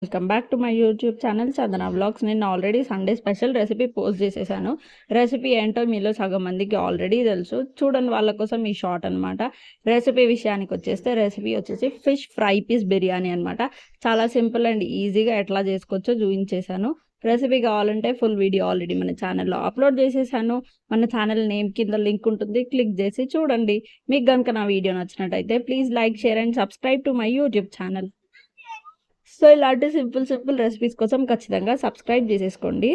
Welcome back to my YouTube channel Chandana vlogs. నేను already Sunday special recipe post చేసేసాను. Recipe ఏంటో మీలో సగం మందికి ఆల్రెడీ తెలుసు. చూడండి వాళ్ళ కోసం ఈ షార్ట్ అనమాట. రెసిపీ విషయానికి వచ్చేస్తే రెసిపీ వచ్చేసి ఫిష్ ఫ్రై పీస్ బిర్యానీ అనమాట. చాలా సింపుల్ అండ్ ఈజీగా ఎట్లా చేసుకోవచ్చో చూపించేశాను. రెసిపీ కావాలంటే ఫుల్ వీడియో ఆల్రెడీ మన ఛానల్లో అప్లోడ్ చేసేసాను. మన ఛానల్ నేమ్ కింద లింక్ ఉంటుంది, క్లిక్ చేసి చూడండి. మీకు కనుక నా వీడియో నచ్చినట్టయితే please like, share and subscribe to my YouTube channel. So ఇలాంటి సింపుల్ రెసిపీస్ కోసం ఖచ్చితంగా సబ్స్క్రైబ్ చేసేసుకోండి.